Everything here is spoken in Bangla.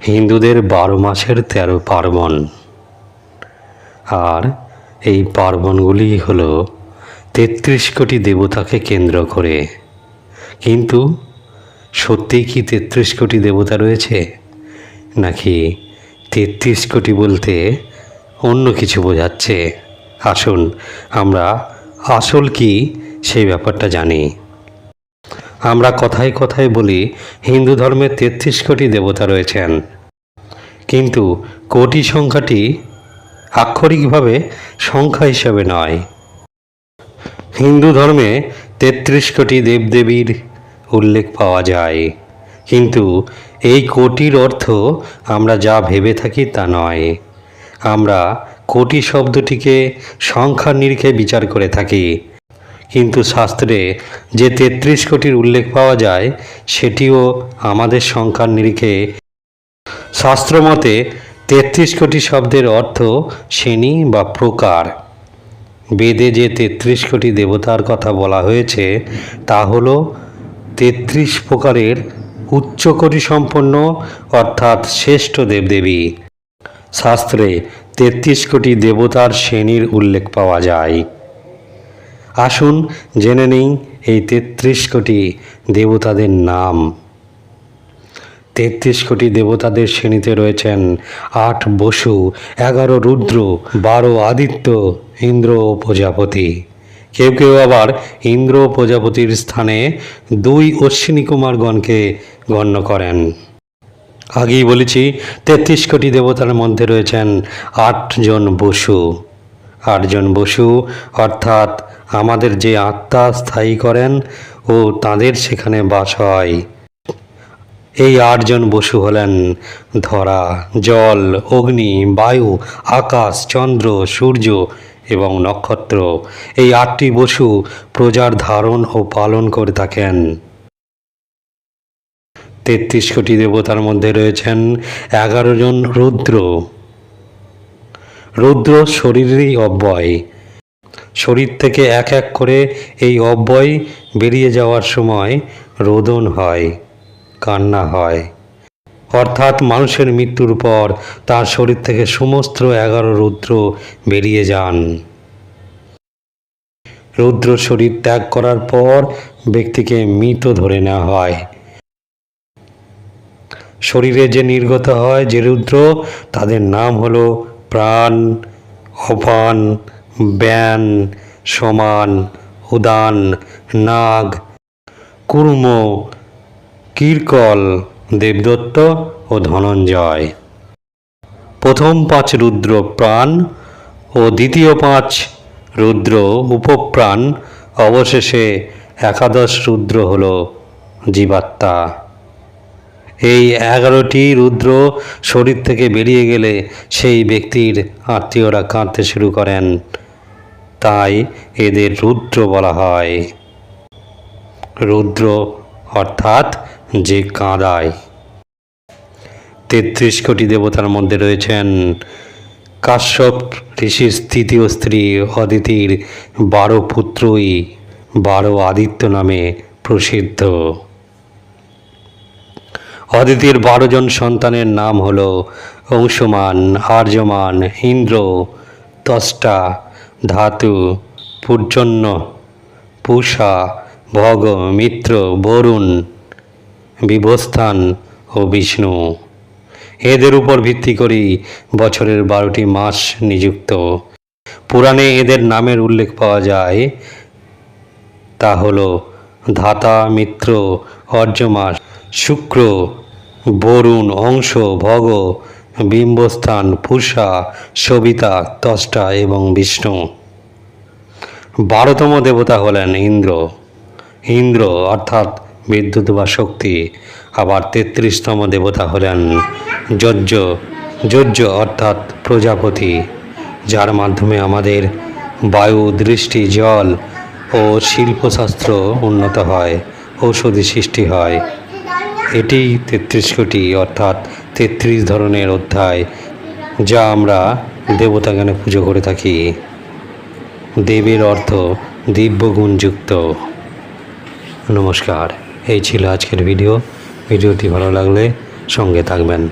হিন্দুদের 12 মাসের 13 পার্বণ। আর এই পার্বণগুলি হলো 33 কোটি দেবতাকে কেন্দ্র করে। কিন্তু সত্যিই কি 33 কোটি দেবতা রয়েছে, নাকি 33 কোটি বলতে অন্য কিছু বোঝাচ্ছে? আসুন আমরা আসল কি সেই ব্যাপারটা জানি। আমরা কথায় কথায় বলি হিন্দু ধর্মে 33 কোটি দেবতা রয়েছেন, কিন্তু কোটি সংখ্যাটি আক্ষরিকভাবে সংখ্যা হিসাবে নয়। হিন্দু ধর্মে 33 কোটি দেবদেবীর উল্লেখ পাওয়া যায়, কিন্তু এই কোটির অর্থ আমরা যা ভেবে থাকি তা নয়। আমরা কোটি শব্দটিকে সংখ্যার নিরিখে বিচার করে থাকি, কিন্তু শাস্ত্রে যে 33 কোটির উল্লেখ পাওয়া যায় সেটিও আমাদের সংখ্যার নিরিখে। শাস্ত্রমতে 33 কোটি শব্দের অর্থ শ্রেণী বা প্রকার। বেদে যে 33 কোটি দেবতার কথা বলা হয়েছে তা হল 33 প্রকারের উচ্চকোটি সম্পন্ন অর্থাৎ শ্রেষ্ঠ দেবদেবী। শাস্ত্রে 33 কোটি দেবতার শ্রেণীর উল্লেখ পাওয়া যায়। আসুন জেনে নিই এই 33 কোটি দেবতাদের নাম। 33 কোটি দেবতাদের শ্রেণীতে রয়েছেন 8 বসু, 11 রুদ্র, 12 আদিত্য, ইন্দ্র ও প্রজাপতি। কেউ কেউ আবার ইন্দ্র ও প্রজাপতির স্থানে 2 অশ্বিনী কুমারগণকে গণ্য করেন। আগেই বলেছি 33 কোটি দেবতার মধ্যে রয়েছেন 8 জন বসু। 8 জন বসু অর্থাৎ আমাদের যে আত্মা স্থায়ী করেন ও তাদের সেখানে বাস হয়। এই 8 জন বসু হলেন ধরা, জল, অগ্নি, বায়ু, আকাশ, চন্দ্র, সূর্য এবং নক্ষত্র। এই 8টি বসু প্রজার ধারণ ও পালন করে থাকেন। 33 কোটি দেবতার মধ্যে রয়েছেন 11 জন রুদ্র। রুদ্র শরীরেরই অব্যয়। শরীর থেকে এক এক করে এই অব্যয় বেরিয়ে যাওয়ার সময় রোদন হয়, কান্না হয়। অর্থাৎ মানুষের মৃত্যুর পর তার শরীর থেকে সমস্ত 11 রুদ্র বেরিয়ে যান। রুদ্র শরীর ত্যাগ করার পর ব্যক্তিকে মৃত ধরে নেওয়া হয়। শরীরে যে নির্গত হয় যে রুদ্র, তাদের নাম হলো প্রাণ, অপান, ব্যান, সমান, উদান, নাগ, কুর্ম, কীর্কল, দেবদত্ত ও ধনঞ্জয়। প্রথম 5 রুদ্র প্রাণ ও দ্বিতীয় 5 রুদ্র উপপ্রাণ, অবশেষে 11 রুদ্র হল জীবাত্মা। এই 11টি রুদ্র শরীর থেকে বেরিয়ে গেলে সেই ব্যক্তির আত্মীয়রা কাঁদতে শুরু করেন, তাই এদের রুদ্র বলা হয়। রুদ্র অর্থাৎ যে কাঁদায়। 33 কোটি দেবতার মধ্যে রয়েছেন কাশ্যপ ঋষির তৃতীয় স্ত্রী অদিতির 12 পুত্রই 12 আদিত্য নামে প্রসিদ্ধ। অদিতির 12 জন সন্তানের নাম হল অংশুমান, আর্যমান, ইন্দ্র, ত্বষ্টা, ধাতু, পূর্জন্য, পূষা, ভগ, মিত্র, বরুণ, বিভস্থান ও বিষ্ণু। এদের উপর ভিত্তি করেই বছরের 12টি মাস নিযুক্ত। পুরাণে এদের নামের উল্লেখ পাওয়া যায়, তা হল ধাতা, মিত্র, অর্যমাস, শুক্র, বরুণ, অংশ, ভগ, বিম্বস্থান, পূষা, সবিতা, ত্বষ্টা এবং বিষ্ণু। 12তম দেবতা হলেন ইন্দ্র। ইন্দ্র অর্থাৎ বিদ্যুৎ বা শক্তি। আবার 33তম দেবতা হলেন যজ্ঞ। যজ্ঞ অর্থাৎ প্রজাপতি, যার মাধ্যমে আমাদের বায়ু, দৃষ্টি, জল ও শিল্পশাস্ত্র উন্নত হয়, ঔষধি সৃষ্টি হয়। এটি 33 কোটি অর্থাৎ 33 ধরনের অধ্যায়, যা আমরা দেবতাগণে পুজো করে থাকি। দেবের অর্থ দিব্যগুণযুক্ত। নমস্কার, এই ছিল আজকের ভিডিওটি ভালো লাগলে সঙ্গে থাকবেন।